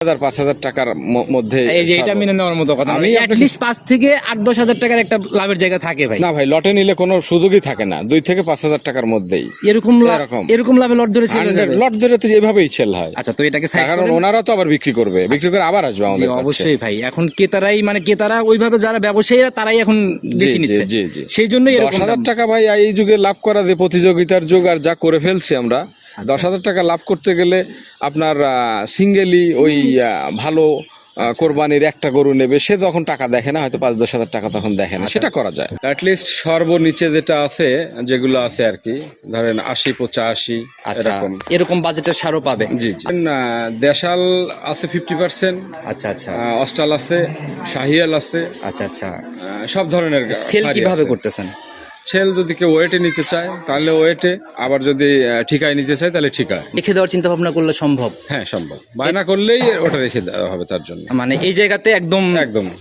5,000 টাকার মধ্যে এই যে এটা মেনে নেওয়ার মতো কথা। আমি at least 5 থেকে 8-10 হাজার টাকার একটা লাভের জায়গা থাকে ভাই। না ভাই, লটে নিলে কোনো সুযোগই থাকে না, 2 থেকে 5,000 টাকার মধ্যেই এরকম লাভে লট ধরে ছেড়ে যাবে। লট ধরে তো এভাবেই সেল হয়। আচ্ছা, তো এটাকে সাইড কারণ ওনারা তো আবার বিক্রি করবে, বিক্রি করে আবার আসবে আমাদের কাছে। অবশ্যই ভাই, এখন ক্রেতারা ওইভাবে যারা ব্যবসায়ীরা তারাই এখন বেশি নিচ্ছে, সেই জন্য এরকম 10,000 টাকা ভাই এই যুগে লাভ করা, যে প্রতিযোগিতার যুগ আর যা করে ফেলছি আমরা, 10,000 টাকা লাভ করতে গেলে আপনার সিঙ্গেলি ওই ভালো কোরবানির একটা গরু নেবে, সে তখন টাকা দেখে না, হয়তো 5-10 হাজার টাকা তখন দেখে না, সেটা করা যায়। অ্যাটলিস্ট সর্বনিচে যেটা আছে, যেগুলো আছে আর কি, ধরেন 80-85 এরকম বাজেটের সারও পাবে। জি জি। দেশাল আছে 50%। আচ্ছা আচ্ছা। অস্টাল আছে, শাহিয়াল আছে। আচ্ছা আচ্ছা। সব ধরনের সেল কিভাবে করতেছেন? সেল যদি কেউ ওয়েটে নিতে চায় তাহলে ওয়েটে, আবার যদি ঠিকায় নিতে চায় তাহলে ঠিকায়। রেখে দেওয়ার চিন্তা ভাবনা করলে সম্ভব? হ্যাঁ সম্ভব, বায়না করলেই ওটা রেখে দেওয়া হবে তার জন্য, মানে এই জায়গাতে একদম।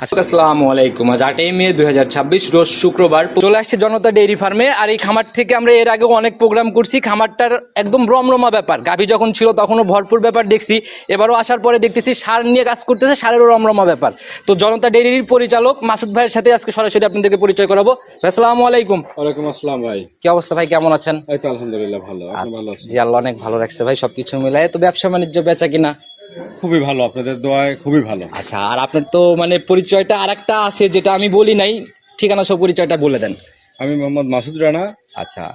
আচ্ছা, আসসালামু আলাইকুম। আজ 8 মে 2026 রোজ শুক্রবার চলে আসছে জনতা ডেইরি ফার্মে। আর এই খামার থেকে আমরা এর আগে অনেক প্রোগ্রাম করছি। খামারটার একদম রমরমা ব্যাপার, গাভী যখন ছিল তখনও ভরপুর ব্যাপার দেখছি, এবারও আসার পরে দেখতেছি সার নিয়ে কাজ করতেছে, সারেরও রমরমা ব্যাপার। তো জনতা ডেইরির পরিচালক মাসুদ ভাইয়ের সাথে আজকে সরাসরি আপনাদেরকে পরিচয় করাবো। আসসালামু আলাইকুম। ওয়ালাইকুম আসসালাম ভাই। কি অবস্থা ভাই, কেমন আছেন? এই তো আলহামদুলিল্লাহ ভালো, আপনি ভালো আছেন? জি, আল্লাহ অনেক ভালো রাখছে ভাই, সবকিছু মিলায়। তো ব্যবসা বাণিজ্য বেচা কিনা খুবই ভালো, আপনাদের দোয়ায় খুবই ভালো। আচ্ছা, আর আপনার তো মানে পরিচয়টা আরেকটা আছে যেটা আমি বলি নাই, ঠিকানা সব পরিচয়টা বলে দেন। আমি মোহাম্মদ মাসুদ রানা। আচ্ছা।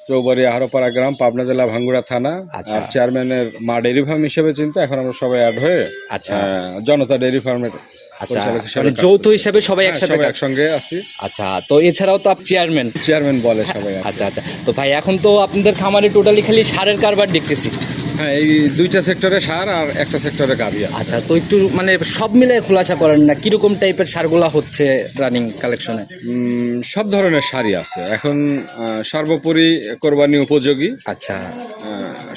চৌবাড়ি আহারপাড়া গ্রাম, পাবনা জেলা, ভাঙ্গুড়া থানা। আচ্ছা। আর চেয়ারম্যানের মা ডেইরি ফার্ম হিসেবে চিন্তা, এখন আমরা সবাই অ্যাড হয়ে আচ্ছা জনতা ডেইরি ফার্মের আচ্ছা মানে যৌথ হিসাবে সবাই একসঙ্গে আছি। আচ্ছা, তো এছাড়াও তো চেয়ারম্যান বলে সবাই। আচ্ছা আচ্ছা। তো ভাই এখন তো আপনাদের খামারে টোটালি খালি সারের কারবার দেখতেছি। হ্যাঁ, এই 2টা সেক্টরে সার আর একটা সেক্টরে গাভী আছে। আচ্ছা, তো একটু মানে সব মিলে খোলাসা করেন না, কিরকম টাইপের সারগুলা হচ্ছে রানিং কালেকশনে? সব ধরনের সারই আছে এখন, সর্বোপরি কোরবানি উপযোগী। আচ্ছা,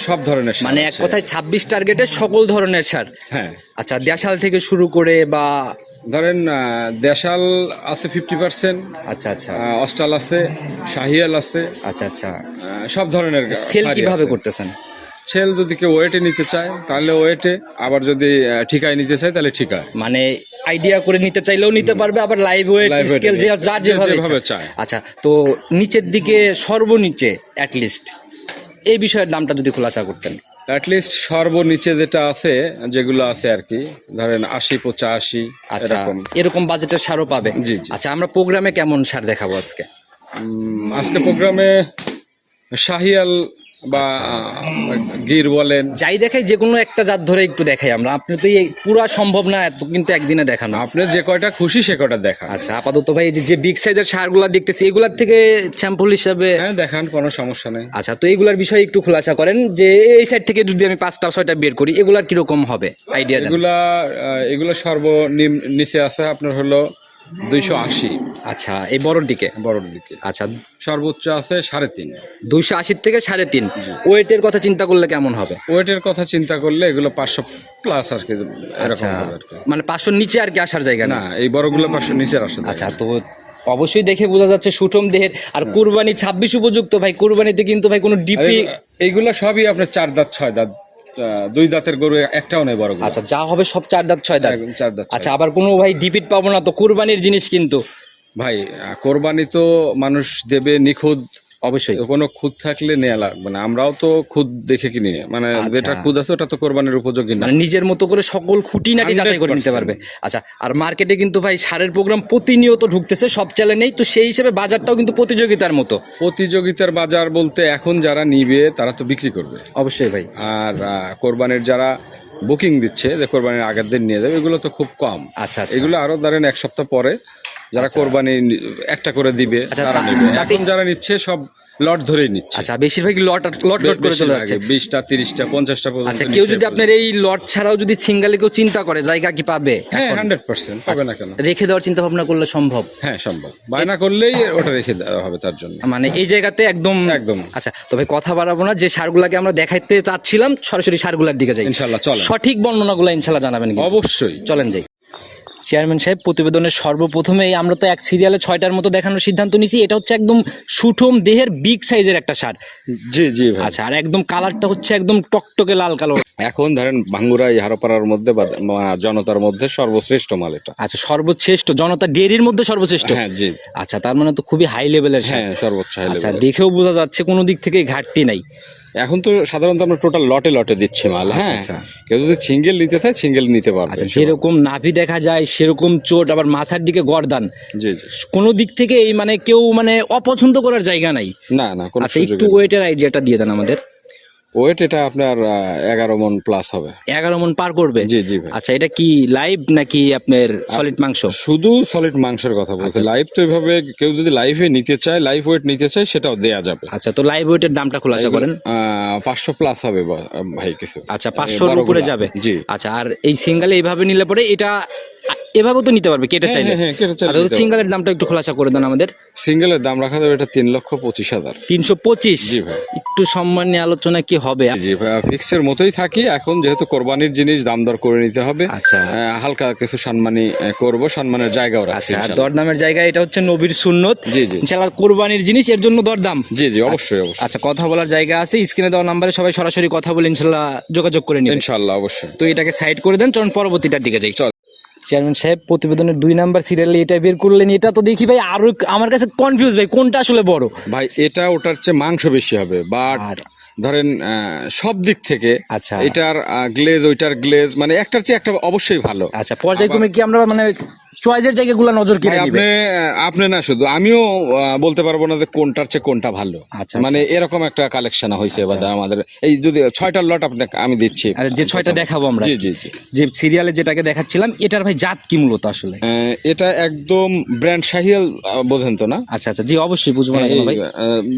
সব ধরনের সার, মানে এক কথায় 26 টার্গেটে সকল ধরনের সার। হ্যাঁ। আচ্ছা, দেশাল থেকে শুরু করে বা ধরেন দেশাল আছে 50%। আচ্ছা আচ্ছা। অস্টাল আছে, শাহিয়াল আছে। আচ্ছা আচ্ছা। সব ধরনের সেল কিভাবে করতেছেন? সেল যদি কেউ ওয়েটে নিতে চায় তাহলে ওয়েটে, আবার যদি ঠিকায় নিতে চায় তাহলে ঠিকায়। মানে আইডিয়া করে নিতে চাইলেও নিতে পারবে, আবার লাইভ ওয়েট স্কেল যার যেভাবে চায়। আচ্ছা, তো নিচের দিকে সর্বনিচে অ্যাটলিস্ট এই বিষয়ের দামটা যদি খোলাসা করতেন। অ্যাটলিস্ট সর্বনিচে যেটা আছে, যেগুলো আছে আর কি, ধরেন 80-85 এরকম বাজেটের সারও পাবে। জি জি। আচ্ছা, আমরা প্রোগ্রামে কেমন সার দেখাবো আজকে? আজকে প্রোগ্রামে শাহিয়াল বা গির বলেন, যাই দেখাই, যে কোনো একটা জাত ধরে একটু দেখাই আমরা। আপনি তো এই পুরা সম্ভব না এত, কিন্তু একদিনে দেখানো। আপনি যে কয়টা খুশি সে কয়টা দেখা। আচ্ছা, আপাতত ভাই যে বিগ সাইজের সারগুলা দেখতেছি, এগুলার থেকে স্যাম্পল হিসাবে দেখান, কোনো সমস্যা নেই। আচ্ছা, তো এগুলার বিষয়ে একটু খোলাসা করেন, যে এই সাইড থেকে যদি আমি 5টা-6টা বের করি, এগুলার কিরকম হবে আইডিয়া দেন। এগুলা সর্বনিম্ন নিচে আছে আপনার হলো 280। আচ্ছা, এই বড়র দিকে। আচ্ছা, সর্বোচ্চ আছে 3.5। 280 থেকে 3.5। ওয়েটের কথা চিন্তা করলে কেমন হবে? ওয়েটের কথা চিন্তা করলে এগুলো 500 প্লাস আর কি, এরকম হবে আর কি। মানে 500 নিচে আর কি আসার জায়গা না, এই বড়গুলো 500 নিচের আসে। আচ্ছা, তো অবশ্যই দেখে বোঝা যাচ্ছে সুঠম দেহের। আর কুরবানি 26 উপযুক্ত ভাই, কুরবানিতে কিন্তু ভাই কোনো ডিপি, এইগুলো সবই আপনার 4 দাঁত 6 দাঁত, 2 দাঁতের গরু একটাও নেই বড়। আচ্ছা, যা হবে সব 4 দাঁত 6 দাঁত। 4 দাঁত। আচ্ছা, আবার কোনো ভাই ডিপিট পাবো না তো? কুরবানির জিনিস কিন্তু ভাই, কোরবানি তো মানুষ দেবে নিখুঁত, অবশ্যই কোনো খুদ থাকলে নেওয়া লাগবে না। আমরাও তো খুদ দেখে কিনি, মানে যেটা খুদ আছে ওটা তো কোরবানির উপযোগী না, মানে নিজের মতো করে সকল খুঁটিনাটি যাচাই করে নিতে পারবে। আচ্ছা, আর মার্কেটে কিন্তু ভাই সারের প্রোগ্রাম প্রতিনিয়ত ঢুকতেছে, সব চ্যানেলেই তো, সেই হিসেবে বাজারটাও কিন্তু প্রতিযোগিতার মতো। প্রতিযোগিতার বাজার বলতে এখন যারা নিবে তারা তো বিক্রি করবে অবশ্যই ভাই। আর কোরবানির যারা বুকিং দিচ্ছে যে কোরবানির আগের দিন নিয়ে যাবে, এগুলো তো খুব কম। আচ্ছা, এগুলো আরো ধরেন 1 সপ্তাহ পরে যারা কোরবানি একটা করে দিবে তারা নেবে। এখন যারা নিচ্ছে সব লট ধরেই নিচ্ছে। আচ্ছা, বেশিরভাগই লট করে চলে যাচ্ছে, 20টা 30টা 50টা পর্যন্ত। আচ্ছা, কেউ যদি আপনার এই লট ছাড়াও যদি সিঙ্গেলে কেউ চিন্তা করে, জায়গা কি পাবে? হ্যাঁ, 100% পাবে না কেন? রেখে দেওয়ার চিন্তা ভাবনা করলে সম্ভব? হ্যাঁ সম্ভব, বায়না করলেই ওটা রেখে দেওয়া হবে তার জন্য, মানে এই জায়গাতে একদম। আচ্ছা, তবে কথা বাড়াবো না, যে সারগুলাকে আমরা দেখাইতে চাচ্ছিলাম, সরাসরি সারগুলার দিকে যাই ইনশাআল্লাহ। চলেন, সঠিক বর্ণনাগুলো ইনশাআল্লাহ জানাবেন। অবশ্যই, চলেন যাই। চেয়ারম্যান সাহেব, প্রতিবেদনের সর্বপ্রথমেই আমরা তো এক সিরিয়ালে 6টার মতো দেখানোর সিদ্ধান্ত নিছি। এটা হচ্ছে একদম সুঠম দেহের বিগ সাইজের একটা সার। জি জি ভাই। আচ্ছা, আর একদম কালারটা হচ্ছে একদম টকটকে লাল কালো। এখন ধরেন ভাঙ্গুরা হারোপাড়ার মধ্যে বা জনতার মধ্যে সর্বশ্রেষ্ঠ মাল এটা। আচ্ছা, সর্বশ্রেষ্ঠ জনতা ডেয়ারির মধ্যে সর্বশ্রেষ্ঠ। হ্যাঁ জি। আচ্ছা, তার মানে তো খুবই হাই লেভেলের সার। হ্যাঁ সর্বোচ্চ high আচ্ছা, level। দেখেও বোঝা যাচ্ছে কোনো দিক থেকে ঘাটতি নাই। এখন তো সাধারণত আমরা টোটাল লটে লটে দিচ্ছি মাল। হ্যাঁ, আচ্ছা। কেউ যদি সিঙ্গেল নিতে চায় সিঙ্গেল নিতে পারবে। আচ্ছা, যেরকম নাভি দেখা যায় সেরকম চোট, আবার মাথার দিকে গর্দান, জি জি। কোনো দিক থেকে এই মানে কেউ মানে অপছন্দ করার জায়গা নাই। না না, কোনো আচ্ছা, সুযোগ একটু নেই। ওয়েটের আইডিয়াটা দিয়ে দেন আমাদের। ওয়েট এটা আপনার 11 মণ প্লাস হবে। 11 মণ পার করবে? জি জি ভাই। আচ্ছা, এটা কি লাইভ নাকি আপনার সলিড মাংস? শুধু সলিড মাংসের কথা বলতে, আচ্ছা। লাইভ তো এইভাবে কেউ যদি লাইভে নিতে চায়, লাইভ ওয়েট নিতে চায়, সেটাও দেয়া যাবে। আচ্ছা, তো লাইভ ওয়েটের দামটা খোলাসা করেন। 500 প্লাস হবে ভাই কিছু। আচ্ছা, 500-র উপরে যাবে। জি। আচ্ছা, আর এই সিঙ্গেলে এইভাবে নিলে পরে এটা এভাবেও তো নিতে পারবে কেটে হ্যাঁ, চাইলে। হ্যাঁ, কেটে চাইলে আচ্ছা, নিতে সিঙ্গেলের দামটা একটু খোলাসা করে দেন আমাদের। সিঙ্গেলের দাম রাখা যাবে এটা 3,25,000। 325? জি ভাই। একটু সম্মান নিয়ে আলোচনা কি হবে? জি ভাই, ফিক্সের মতোই থাকি। এখন যেহেতু কোরবানির জিনিস, দাম দর করে নিতে হবে। আচ্ছা। হালকা কিছু সম্মানী করব, সম্মানের জায়গাও রাখছি আচ্ছা, আর ইনশাআল্লাহ। দরদামের জায়গা এটা হচ্ছে নবীর সুন্নত। জি জি। ইনশাআল্লাহ কোরবানির জিনিস, এর জন্য দরদাম। জি জি, অবশ্যই অবশ্যই। আচ্ছা, কথা বলার জায়গা আছে, স্ক্রিনে দেওয়া নাম্বারে সবাই সরাসরি কথা বলে ইনশাআল্লাহ যোগাযোগ করে নেবেন। ইনশাআল্লাহ অবশ্যই। তো এটাকে সাইড করে দেন, চলুন পরবর্তীটার দিকে যাই। চল। চেয়ারম্যান সাহেব, প্রতিবেদনের 2 নাম্বার সিরিয়ালে এটা বের করলেন। এটা তো দেখি ভাই আরো আমার কাছে কনফিউজ ভাই, কোনটা আসলে বড়? ভাই এটা ওটার চেয়ে মাংস বেশি হবে, বাট আর ধরেন সব দিক থেকে আচ্ছা। এটার গ্লেজ ওইটার গ্লেজ মানে একটার চেয়ে একটা অবশ্যই ভালো। আচ্ছা, পর্যায়ক্রমে কি আমরা মানে চয়েসের জায়গাগুলো নজর ভাই, কেটে দিবেন? আপনি না শুধু আমিও বলতে পারবো না যে কোনটার চেয়ে কোনটা ভালো। আচ্ছা, মানে এরকম একটা কালেকশন হয়েছে এবার আমাদের। এই যদি 6টার লট আপনাকে আমি দিচ্ছি। আর যে 6টা দেখাবো আমরা, জি জি জি। যে সিরিয়ালে যেটাকে দেখাচ্ছিলাম, এটার ভাই জাত কি মূলত আসলে? এটা একদম ব্র্যান্ড শাহিয়াল, বোঝেন তো না? আচ্ছা আচ্ছা, জি অবশ্যই বুঝবো না কেন ভাই।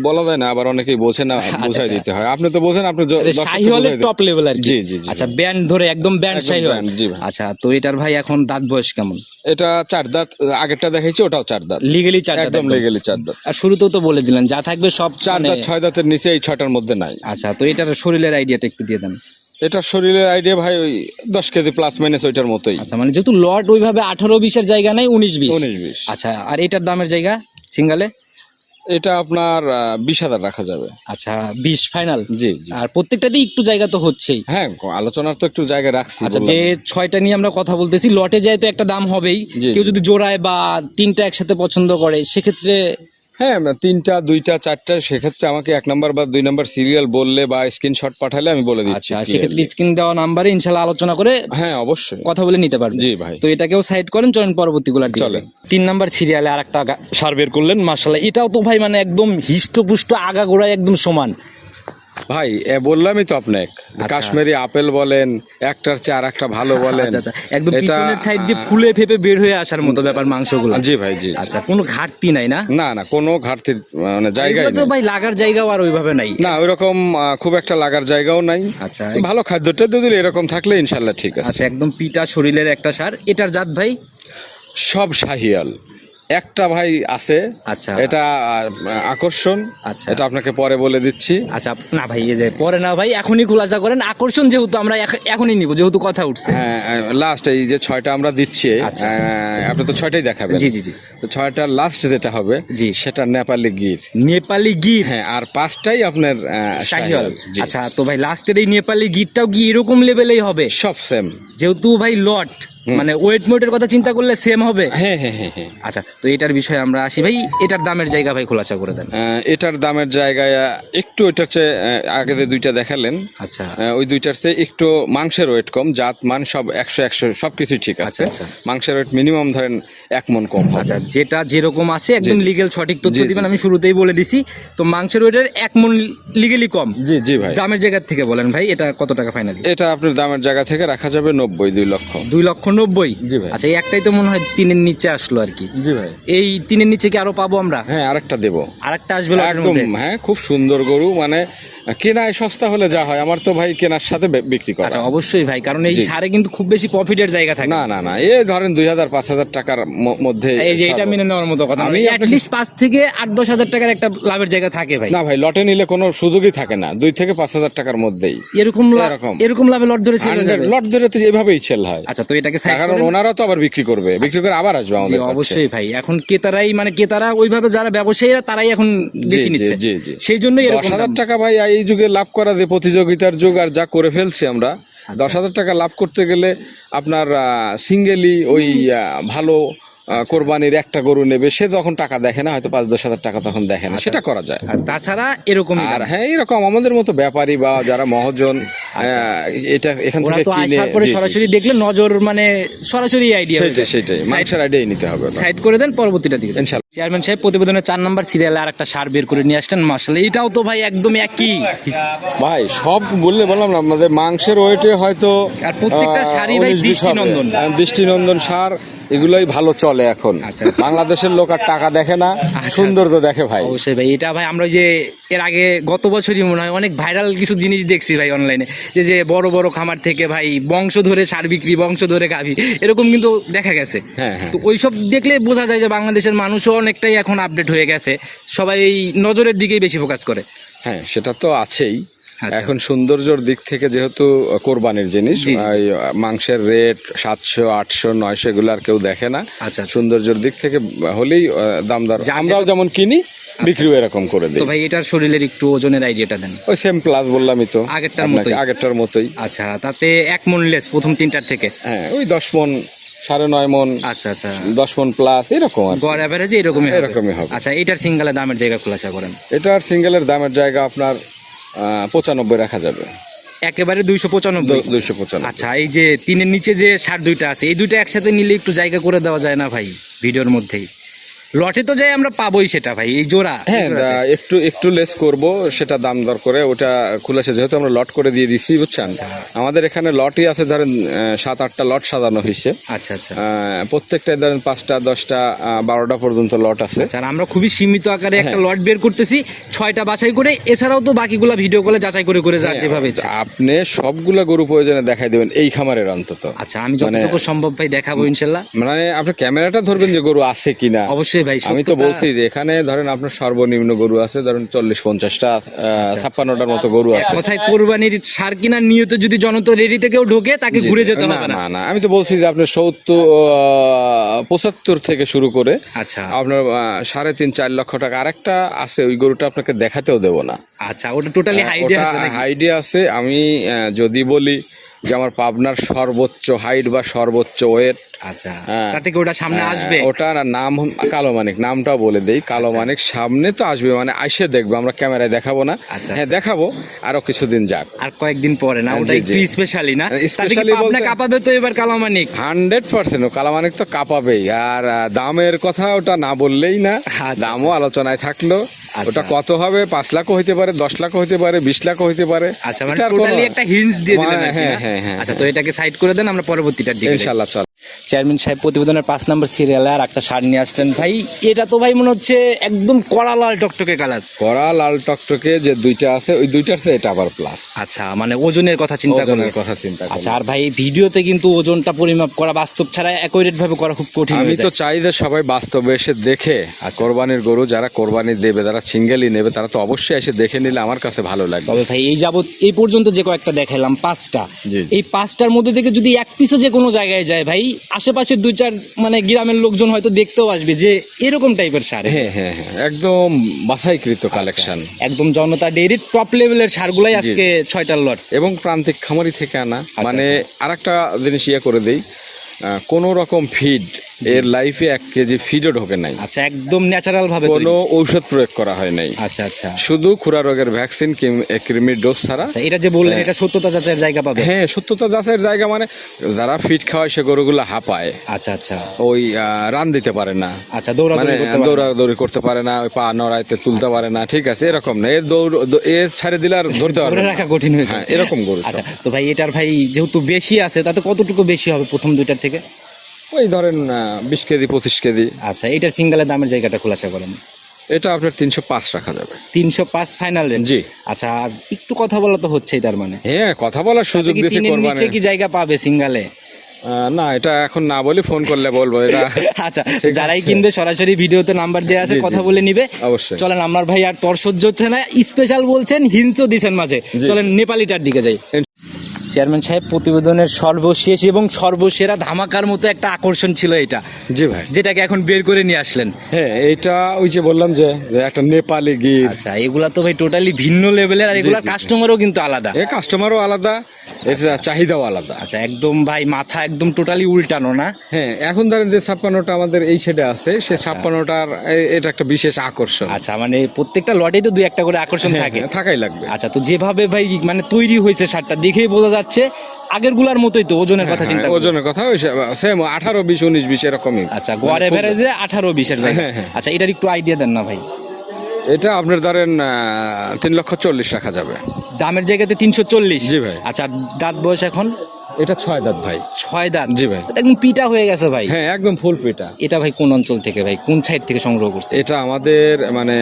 বলা যায় না, আবার অনেকেই বোঝে না, বোঝাই দিতে হয়। আপনি তো বোঝেন, আপনি শাহিওয়ালের টপ লেভেল আর কি। জি জি জি। আচ্ছা, ব্যান্ড ধরে একদম ব্যান্ড একদম শাহিওয়াল। brand, জি ভাই। আচ্ছা, তো এটার ভাই এখন দাঁত বয়স কেমন? এটা 4 দাঁত, আগেরটা দেখাইছি ওটাও 4 দাঁত। লিগেলি 4 দাঁত একদম লিগ্যালি 4 দাঁত। আর শুরুতেও তো বলে দিলেন যা থাকবে সব 4 মানে- দাঁত 6 দাঁতের নিচে এই 6টার মধ্যে নাই। আচ্ছা, তো এটার শরীরের আইডিয়াটা একটু দিয়ে দেন। এটা শরীরের আইডিয়া ভাই ওই 10 কেজি প্লাস মাইনাস ওইটার মতোই। আচ্ছা, মানে যেহেতু লট ওইভাবে 18-20 এর জায়গা নাই, 19-20। 19-20। আচ্ছা, আর এটার দামের জায়গা সিঙ্গেলে? এটা আপনার 20,000 রাখা যাবে। আচ্ছা, 20 ফাইনাল? জি জি। আর প্রত্যেকটাতেই একটু জায়গা তো হচ্ছেই। হ্যাঁ, আলোচনার তো একটু জায়গা রাখছি। আচ্ছা, বললাম যে না। 6টা নিয়ে আমরা কথা বলতেছি, লটে যায় তো একটা দাম হবেই। জি, কেউ জি। যদি জোড়ায় বা 3টা একসাথে পছন্দ করে সেক্ষেত্রে হ্যাঁ, 3টা 2টা 4টা, সেক্ষেত্রে আমাকে 1 নাম্বার বা 2 নাম্বার সিরিয়াল বললে বা স্ক্রিনশট পাঠালে আমি বলে দিচ্ছি। আচ্ছা, সেক্ষেত্রে স্ক্রিন দেওয়া নাম্বারে ইনশাআল্লাহ আলোচনা করে হ্যাঁ অবশ্যই। কথা বলে নিতে পারবে। জি ভাই। তো এটাকেও সাইড করেন, চলেন পরবর্তীগুলো চলেন। 3 নাম্বার সিরিয়ালে আরেকটা সার বের করলেন, মাশাআল্লাহ। এটাও তো ভাই মানে একদম হিষ্টপুষ্ট, আগাগোড়ায় একদম সমান। ভাই বললামই তো আপনাকে, কাশ্মীরি আপেল বলেন, একটার চেয়ে আর একটা ভালো বলেন। আচ্ছা আচ্ছা, একদম এটা, পিছনের সাইড দিয়ে ফুলে ফেপে বের হয়ে আসার মতো ব্যাপার মাংসগুলো। জি ভাই জি। আচ্ছা, কোনো ঘাটতি নাই না? না না, কোনো ঘাটতির মানে জায়গাই এগুলো তো নেই। ভাই লাগার জায়গাও আর ওইভাবে নাই। না, ওইরকম খুব একটা লাগার জায়গাও নাই। আচ্ছা। ভালো খাদ্যটা দিলে এরকম থাকলে ইনশাল্লাহ ঠিক আছে। আচ্ছা, একদম পিটা শরীরের একটা সার। এটার জাত ভাই? সব শাহিয়াল। একটা ভাই আছে, আচ্ছা। এটা আকর্ষণ। আচ্ছা। এটা আপনাকে পরে বলে দিচ্ছি। আচ্ছা, না ভাই, এই যে পরে না ভাই, এখনই খুলাসা করেন। আকর্ষণ যেহেতু আমরা এখনই নিব, যেহেতু কথা উঠছে। হ্যাঁ, লাস্ট এই যে 6টা আমরা দিচ্ছি, আচ্ছা। আপনি তো 6টাই দেখাবেন। জি জি জি। তো 6টার লাস্ট যেটা হবে, জি। সেটা নেপালি গির। নেপালি গির? হ্যাঁ, আর 5টাই আপনার শাহিওয়াল। জি। আচ্ছা, তো ভাই লাস্টের এই নেপালি গিরটাও কি এরকম লেভেলেই হবে? সব সেম। যেহেতু ভাই লট, মানে ওয়েট মোটের কথা চিন্তা করলে সেম হবে। হ্যাঁ হ্যাঁ হ্যাঁ হ্যাঁ। আচ্ছা, তো এটার বিষয়ে আমরা আসি ভাই। এটার দামের জায়গা ভাই খোলাসা করে দেন। এটার দামের জায়গায় একটু ওইটার চেয়ে আগে যে 2টা দেখালেন, আচ্ছা। ওই 2টার চেয়ে একটু মাংসের ওয়েট কম, জাত মান সব 100 সবকিছু ঠিক আছে। আচ্ছা, আচ্ছা। মাংসের ওয়েট মিনিমাম ধরেন 1 মণ কম হবে। আচ্ছা, যেটা যেরকম আছে একদম জি, জি। লিগেল সঠিক তথ্য জি, জি, দিবেন, জি। আমি শুরুতেই বলে দিছি। তো মাংসের ওয়েটের 1 মণ লিগেলি কম। জি জি ভাই। দামের জায়গা থেকে বলেন ভাই, এটা কত টাকা ফাইনালি? এটা আপনার দামের জায়গা থেকে রাখা যাবে 2 লক্ষ। 2,90,000? জি ভাই। আচ্ছা, এই একটাই তো মনে হয় 3-এর নিচে আসলো আর কি। জি ভাই। এই 3-এর নিচে কি আরো পাবো আমরা? হ্যাঁ, আরেকটা দেবো। আরেকটা আসবে লটের একদম, মধ্যে? হ্যাঁ, খুব সুন্দর গরু, মানে কেনায় সস্তা হলে যা হয়, আমার তো ভাই কেনার সাথে বিক্রি করা। আচ্ছা অবশ্যই ভাই, কারণ এই জি। সারে কিন্তু খুব বেশি প্রফিটের জায়গা থাকে না না না, এ ধরেন 2000-5000 টাকার মধ্যে এই যে এটা মেনে নেওয়ার মতো কথা, আমি আমি আপনাকে- অ্যাটলিস্ট 5 থেকে 8-10 হাজার টাকার একটা লাভের জায়গা থাকে ভাই। না ভাই, লটে নিলে কোনো সুযোগই থাকে না, 2 থেকে 5000 টাকার মধ্যেই এরকম এরকম। এরকম লাভে লট ধরে ছেড়ে যাবে। লট ধরে তো এভাবেই সেল হয়। আচ্ছা তো এটাকে সাইড কারণ করেন। ওনারা তো আবার বিক্রি করবে, বিক্রি করে আবার আসবে জি আমাদের কাছে। অবশ্যই ভাই, এখন ক্রেতারা ওইভাবে যারা ব্যবসায়ীরা তারাই এখন বেশি জি, নিচ্ছে, জি, জি। সেই জন্যই এরকম 10,000 দাম। টাকা ভাই এই যুগে লাভ করা, যে প্রতিযোগিতার যুগ আর যা করে ফেলছি আমরা, 10,000 টাকা লাভ করতে গেলে আপনার সিঙ্গেলি ওই ভালো কোরবানির একটা গরু নেবে, সে তখন টাকা দেখে না, হয়তো 5-10 হাজার টাকা তখন দেখে না, সেটা করা যায়। আর তাছাড়া এরকম আর হ্যাঁ, এরকম আমাদের মতো ব্যাপারী বা যারা মহাজন এটা এখান ওরা থেকে তো কিনে, আসার পরে জি, জি, সরাসরি দেখলে নজর মানে সরাসরি আইডিয়া সেটাই মানুষের আইডিয়াই নিতে হবে। সাইড করে দেন, পরবর্তীটা দিকে ইনশাল্লাহ। চেয়ারম্যান সাহেব প্রতিবেদনের 4 নম্বর সিরিয়ালে আর একটা সার বের করে নিয়ে আসলেন, মাশাআল্লাহ এটাও তো ভাই একদম একই ভাই সব বললাম না, আমাদের মাংসের ওয়েটে হয়তো আর প্রত্যেকটা শাড়ি ভাই 19-20 দৃষ্টিনন্দন। হবে। দৃষ্টিনন্দন সার, এগুলোই ভালো চলে এখন। আচ্ছা। বাংলাদেশের লোক আর টাকা দেখে না, সৌন্দর্য দেখে ভাই। অবশ্যই ভাই, এটা ভাই আমরা ওই যে এর আগে গত বছরই মনে হয় অনেক ভাইরাল কিছু জিনিস দেখছি ভাই অনলাইনে, যে বড় বড় খামার থেকে ভাই বংশ ধরে সার বিক্রি, বংশ ধরে গাভী, এরকম কিন্তু দেখা গেছে। হ্যাঁ হ্যাঁ, তো ওইসব দেখলে বোঝা যায় যে বাংলাদেশের মানুষও অনেকটাই এখন আপডেট হয়ে গেছে, সবাই এই নজরের দিকেই বেশি ফোকাস করে। হ্যাঁ সেটা তো আছেই। আচ্ছা। এখন সৌন্দর্যর দিক থেকে যেহেতু কোরবানির জিনিস, জি, জি। এই মাংসের রেট 700, 800, 900 এগুলো আর কেউ দেখে না। আচ্ছা। সৌন্দর্যের দিক থেকে হলেই দাম দর, আমরাও যেমন কিনি বিক্রিও এরকম করে দিই। তো ভাই এটার শরীরের একটু ওজনের আইডিয়াটা দেন। ওই সেম প্লাস বললামই তো, আগেরটার আপনাকে, মতোই? আগেরটার মতোই। আচ্ছা, তাতে 1 মণ লেস প্রথম 3টার থেকে। হ্যাঁ ওই 10 মণ, 9.5 মণ, আচ্ছা আচ্ছা, 10 মণ প্লাস এরকম আর কি। গড় এভারেজে এরকমই হবে। আচ্ছা, এটার সিঙ্গেলের দামের জায়গা খোলাসা করেন। এটার সিঙ্গেলের দামের জায়গা আপনার 95 রাখা যাবে। একেবারে 295। 295। আচ্ছা, এই যে 3-এর নিচে যে সার দুইটা আছে, এই দুইটা একসাথে নিলে একটু জায়গা করে দেওয়া যায় না ভাই ভিডিওর মধ্যেই? লটে তো যাই আমরা পাবোই সেটা ভাই, এই জোড়া হ্যাঁ একটু একটু লেস করব, সেটা দাম দর করে ওটা খুলেছে, যেহেতু আমরা লট করে দিয়ে দিচ্ছি বুঝছেন। আমাদের এখানে লটই আছে ধরেন 7-8টা লট সাজানো হয়েছে। আচ্ছা আচ্ছা। প্রত্যেকটাই ধরেন 5টা 10টা 12টা পর্যন্ত লট আছে। আচ্ছা, আর আমরা খুবই সীমিত আকারে একটা হ্যাঁ। লট বের করতেছি, 6টা বাছাই করে, এছাড়াও তো বাকিগুলা ভিডিও কলে যাচাই করে করে যার যেভাবে ইচ্ছা। আপনি সবগুলা গরু প্রয়োজনে দেখাই দেবেন এই খামারের অন্তত। আচ্ছা, আমি যতটুকু সম্ভব ভাই দেখাবো ইনশাল্লাহ। মানে আপনি ক্যামেরাটা ধরবেন যে গরু আছে কিনা। অবশ্যই ভাই, আমি তো বলছি যে এখানে ধরেন আপনার সর্বনিম্ন গরু আছে ধরেন 40-50টা, 56টার মতো গরু আছে। কথায় কোরবানির সার কিনার নিয়ত যদি জনতা রেডিতে কেউ ঢোকে, তাকে ঘুরে যেতে হবে না। না না, আমি তো বলছি যে আপনি 75 থেকে শুরু করে আচ্ছা আপনার 3.5-4 লক্ষ টাকা আরেকটা আছে, ওই গরুটা আপনাকে দেখাতেও দেবো না। আচ্ছা, ওটা টোটালি হাইডে আছে নাকি? হাইডে আছে। আমি যদি বলি যে আমার পাবনার সর্বোচ্চ হাইট বা সর্বোচ্চ ওয়েট, আচ্ছা, হ্যাঁ। তাতে কি ওটা সামনে আসবে? ওটার নাম কালো মানিক, নামটাও বলে দেই, কালো মানিক সামনে তো আসবে, মানে আইসে দেখবো, আমরা ক্যামেরায় দেখাবো না। আচ্ছা, হ্যাঁ দেখাবো, আরো কিছুদিন যাক, আর কয়েকদিন পরে না, ওটা জি, একটু জি। স্পেশালি না? Specially তাতে কি পাবনা বলতে- কাঁপাবে তো এবার কালামানিক? 100% কালো মানিক তো কাঁপাবেই। আর দামের কথা ওটা না বললেই না, আচ্ছা, দামও আলোচনায় থাকলো। আচ্ছা। ওটা কত হবে? 5 লাখও হইতে পারে, 10 লাখও হইতে পারে, 20 লাখও হইতে পারে। আচ্ছা, মানে এটার টোটালি কোনো- একটা হিন্টস দিয়ে দিলেন আর কি, হ্যাঁ, না? হ্যাঁ, হ্যাঁ, আচ্ছা, তো এটাকে সাইড করে দেন, আমরা পরবর্তীটার দিকে যাই। ইনশাআল্লাহ চল। চেয়ারম্যান সাহেব প্রতিবেদনের 5 নম্বর সিরিয়ালে আর একটা সার নিয়ে আসছেন ভাই, এটা তো ভাই মনে হচ্ছে একদম কড়া লাল টকটকে কালার। কড়া লাল টকটকে যে দুইটা আছে, ওই দুইটার চেয়ে এটা আবার প্লাস। আচ্ছা, মানে ওজনের কথা চিন্তা করে। ওজনের কথা চিন্তা আচ্ছা, করুন। আর ভাই ভিডিওতে কিন্তু ওজনটা পরিমাপ করা বাস্তব ছাড়া অ্যাকুরেট ভাবে করা খুব কঠিন আমি হয়ে তো যায়। চাই যে সবাই বাস্তবে এসে দেখে, কোরবানির গরু যারা কোরবানি দেবে, যারা সিঙ্গেলই নেবে, তারা তো অবশ্যই এসে দেখে নিলে আমার কাছে ভালো লাগবে। তবে ভাই এই যাবত এই পর্যন্ত যে কয়েকটা দেখাইলাম 5টা, জি। এই 5টার মধ্যে থেকে যদি এক পিসও যে কোনো জায়গায় যায় ভাই, আশেপাশের 2-4 মানে গ্রামের লোকজন হয়তো দেখতেও আসবে যে এরকম টাইপের সার। হ্যাঁ হ্যাঁ হ্যাঁ, একদম বাছাইকৃত কালেকশন, একদম জনতা ডেইরির টপ লেভেলের সারগুলাই আজকে 6টার লট। এবং প্রান্তিক খামারি থেকে আনা। মানে আচ্ছা। আরেকটা জিনিস করে দেই, কোন রকম ফিড এর লাইফে 1 কেজি ফিডও ঢোকে নাই, আচ্ছা, একদম ন্যাচারাল ভাবে কোনো ঔষধ প্রয়োগ করা হয় নাই। আচ্ছা আচ্ছা শুধু খুরা রোগের ভ্যাকসিন, কৃমির ডোজ ছাড়া। আচ্ছা, এটা যে বললেন এটা সত্যতা যাচাইয়ের জায়গা পাবে? হ্যাঁ, সত্যতা যাচাইয়ের জায়গা, মানে যারা ফিড খাওয়ায় সে গরুগুলো হাঁপায়, আচ্ছা আচ্ছা ওই রান দিতে পারে না, আচ্ছা, মানে দৌড়াদৌড়ি দৌড়াদৌড়ি করতে পারে না, ওই পা নড়াইতে তুলতে পারে না, ঠিক আছে, এরকম না। এ ছেড়ে দিলে আর ধরতে পারবে ধরে না। রাখা কঠিন হয়ে যায়। হ্যাঁ, এরকম গরু সব। আচ্ছা, তো ভাই এটার ভাই যেহেতু বেশি আছে, তাতে কতটুকু বেশি হবে প্রথম দুইটার থেকে? ওই ধরেন 20 কেজি 25 কেজি। আচ্ছা, এটার সিঙ্গেলের দামের জায়গাটা খোলাসা করেন। এটা আপনার 305 রাখা যাবে। 305 ফাইনাল রেট? জি। আচ্ছা, আর একটু কথা বলা তো হচ্ছেই তার মানে? হ্যাঁ, কথা বলার সুযোগ দিয়েছে কোরবানি। নিচে কি জায়গা পাবে সিঙ্গালে? না, এটা এখন না বলি, ফোন করলে বলবো এটা। আচ্ছা, যারাই কিনবে সরাসরি ভিডিওতে নাম্বার দেওয়া আছে, কথা বলে নিবে। অবশ্যই। চলেন, আমার ভাই আর তোর সহ্য হচ্ছে না, স্পেশাল বলছেন, হিংসও দিছেন মাঝে, চলেন নেপালিটার দিকে যাই। চেয়ারম্যান সাহেব, প্রতিবেদনের সর্বশেষ এবং সর্বসেরা ধামাকার মতো একটা আকর্ষণ ছিল এটা। জি ভাই। যেটাকে এখন বের করে নিয়ে আসলেন। হ্যাঁ, এটা ওই যে বললাম যে একটা নেপালি গির। আচ্ছা, এগুলা তো ভাই টোটালি ভিন্ন লেভেলের, আর এগুলা কাস্টমারও কিন্তু আলাদা। কাস্টমারও আলাদা, এটা চাহিদাও আলাদা। আচ্ছা, একদম ভাই মাথা একদম টোটালি উল্টানো না? হ্যাঁ, এখন ধরেন যে 56টা আমাদের এই শেডে আছে, সে 56টার এটা একটা বিশেষ আকর্ষণ। আচ্ছা, মানে প্রত্যেকটা লটেই তো দুই একটা করে আকর্ষণ থাকে? থাকাই লাগবে। আচ্ছা, তো যেভাবে ভাই মানে তৈরি হয়েছে শার্টটা দেখেই বোঝা যাচ্ছে আগের গুলার মতোই তো। ওজনের কথা চিন্তা করুন। ওজনের কথা সেম 18, 20, 19, 20 এরকমই। আচ্ছা, গড় এভারেজে 18-20 এর জায়গা। আচ্ছা, এটার একটু আইডিয়া দেন না ভাই। এটা আপনার ধরেন 3,40,000 রাখা যাবে। দামের জায়গাতে 340? জি ভাই। আচ্ছা, দাঁত বয়স এখন? এটা 6 দাঁত ভাই। 6 দাঁত? জি ভাই। একদম পিটা হয়ে গেছে ভাই। হ্যাঁ, একদম ফুল পিটা। এটা ভাই কোন অঞ্চল থেকে ভাই, কোন সাইড থেকে সংগ্রহ করছে? এটা আমাদের মানে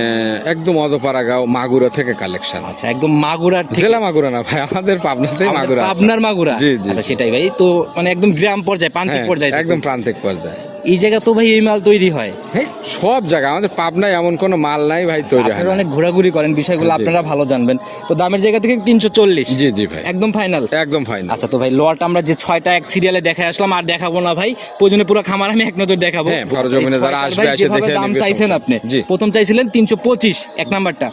একদম অদপাড়াগাঁও মাগুরা থেকে কালেকশন। আচ্ছা, একদম মাগুরার থেকে? জেলা মাগুরা না ভাই, আমাদের পাবনাতে মাগুরা। আপনার মাগুরা? জি জি। আচ্ছা, সেটাই ভাই। তো মানে একদম গ্রাম পর্যায়ে, প্রান্তিক পর্যায়ে? একদম প্রান্তিক পর্যায়ে। এই জায়গা তো ভাই এই মাল তৈরি হয়? হ্যাঁ, সব জায়গায় আমাদের পাবনায় এমন কোনো মাল নাই ভাই তৈরি হয়। আপনারা অনেক ঘোরাঘুরি করেন, বিষয়গুলো আপনারা ভালো জানবেন। তো দামের জায়গা থেকে 340? জি জি ভাই, একদম ফাইনাল? একদম ফাইনাল। আচ্ছা, তো ভাই লট আমরা যে 6টা এক সিরিয়ালে দেখে আসলাম, আর দেখাবো না ভাই, প্রয়োজনে পুরো খামার আমি এক নজর দেখাবো। হ্যাঁ, সরজমিনে যারা আসবে এসে দেখে দাম নেবে। চাইছেন আপনি? জি। প্রথম চাইছিলেন 325 এক নাম্বারটা।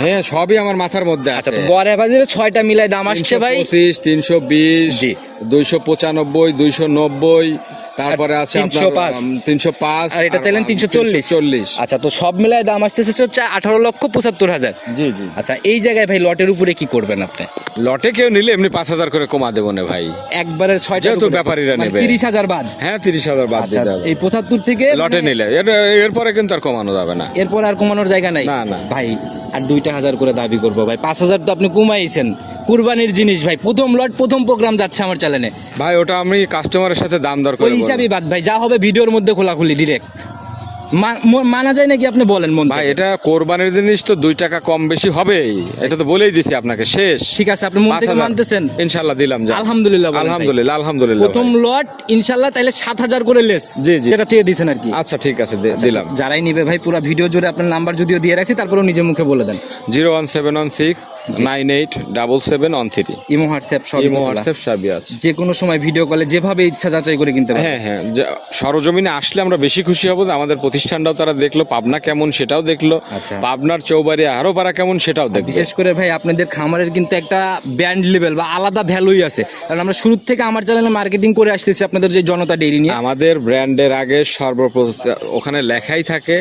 হ্যাঁ, সবই আমার মাথার মধ্যে আচ্ছা, আছে। তো গড় এভারেজে 6টা মিলাই দাম আসছে ভাই 325, 320, জি। 295, 290, তারপরে আছে আপনার 305, 305, আর এটা চাইলেন 340। আচ্ছা, তো সব মিলাই দাম আসতেছে হচ্ছে 18,75,000। জি জি। আচ্ছা, এই জায়গায় ভাই লটের উপরে কি করবেন আপনি? লটে কেউ নিলে এমনি 5,000 করে কমা দেবো না ভাই, একবারে 6টা যেহেতু ব্যাপারীরা নেবে। 30,000 বাদ? হ্যাঁ, 30,000 বাদ আচ্ছা, দিতে হবে এই 75 থেকে লটে নিলে। এরপরে কিন্তু আর কমানো যাবে না। এরপর আর কমানোর জায়গা নাই? না, না। ভাই আর 2,000 করে দাবি করবো ভাই। 5,000 তো আপনি কমাইছেন, কুরবানির জিনিস ভাই, প্রথম লট প্রথম প্রোগ্রাম যাচ্ছে আমার চ্যানেলে ভাই। ওটা আমি কাস্টমারের সাথে দাম দর ওই করে বলবো। হিসাবই বাদ ভাই, যা হবে ভিডিওর মধ্যে খোলাখুলি ডিরেক্ট মানা যায় নাকি? আপনি বলেন মন ভাই, থেকে। এটা কোরবানির জিনিস তো 2 টাকা কম বেশি হবেই, এটা তো বলেই দিছি আপনাকে। শেষ। ঠিক আছে, আপনি মন থেকে 5,000 মানতেছেন? ইনশাআল্লাহ দিলাম। যা আলহামদুলিল্লাহ বলেন ভাই। আলহামদুলিল্লাহ, আলহামদুলিল্লাহ। প্রথম লট ইনশাআল্লাহ তাইলে 7,000 করে লেস, জি, জি। যেটা চেয়ে দিয়েছেন আর কি। আচ্ছা, ঠিক আছে, দিলাম। যারাই নিবে ভাই, পুরো ভিডিও জুড়ে আপনার নাম্বার যদিও দিয়ে রাখছি, তারপরেও নিজের মুখে বলে দেন। 01716 987713। ইমো হোয়াটসঅ্যাপ সব ইমো হোয়াটসঅ্যাপ সবই আছে। যে কোনো সময় ভিডিও কলে যেভাবে ইচ্ছা যাচাই করে কিনতে পারেন। হ্যাঁ হ্যাঁ, সরজমিনে আসলে আমরা বেশি খুশি হব। আমাদের প্রতিষ্ঠানটাও তারা দেখলো, পাবনা কেমন সেটাও দেখলো, আচ্ছা। পাবনার চৌবাড়ি আরো পাড়া কেমন সেটাও দেখবে। বিশেষ করে ভাই আপনাদের খামারের কিন্তু একটা ব্র্যান্ড লেভেল বা আলাদা ভ্যালুই আছে, কারণ আমরা শুরু থেকে আমার চ্যানেলে মার্কেটিং করে আসতেছি আপনাদের যে জনতা ডেইরি নিয়ে। আমাদের ব্র্যান্ডের আগে ওখানে লেখাই থাকে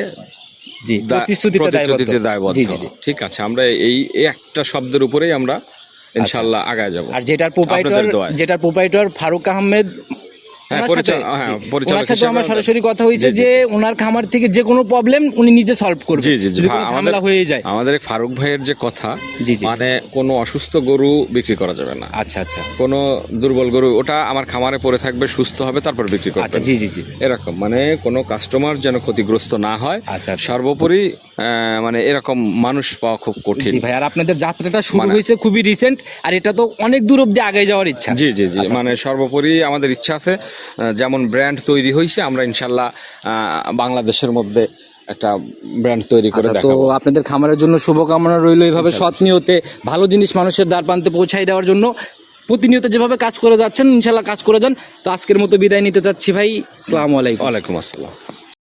জি, প্রতিশ্রুতিতে দায়বদ্ধ। জি জি জি। ঠিক আছে, আমরা এই একটা শব্দের উপরেই আমরা ইনশাআল্লাহ আগায় যাব। আর যেটার প্রোপাইটর ফারুক আহমেদ, ওনার সাথে আমার সরাসরি কথা হয়েছে যে ওনার খামার থেকে যে কোনো প্রবলেম উনি নিজে সলভ করবেন, যদি কোনো ঝামেলা হয়ে যায়। আমাদের ফারুক ভাইয়ের যে কথা, জি জি, মানে কোনো অসুস্থ গরু বিক্রি করা যাবে না। আচ্ছা আচ্ছা। কোনো দুর্বল গরু ওটা আমার খামারে পড়ে থাকবে, সুস্থ হবে, তারপর বিক্রি করবে। আচ্ছা, জি জি জি। এরকম মানে কোনো কাস্টমার যেন ক্ষতিগ্রস্ত না হয়। আচ্ছা, সর্বোপরি মানে এরকম মানুষ পাওয়া খুব কঠিন। জি ভাই, আর আপনাদের যাত্রাটা শুরু হয়েছে খুবই রিসেন্ট, আর এটা তো অনেক দূর অবধি আগে যাওয়ার ইচ্ছা। জি জি জি, মানে সর্বোপরি আমাদের ইচ্ছা আছে, যেমন ব্র্যান্ড তৈরি হয়েছে আমরা ইনশাল্লাহ বাংলাদেশের মধ্যে একটা ব্র্যান্ড তৈরি করে দেখাবো। তো আপনাদের খামারের জন্য শুভকামনা রইল, এইভাবে সৎ নিয়তে ভালো জিনিস মানুষের দ্বার প্রান্তে পৌঁছাই দেওয়ার জন্য প্রতিনিয়ত যেভাবে কাজ করে যাচ্ছেন, ইনশাল্লাহ কাজ করে যান। তো আজকের মতো বিদায় নিতে চাচ্ছি ভাই। আসসালামু আলাইকুম। ওয়ালাইকুম আসসালাম।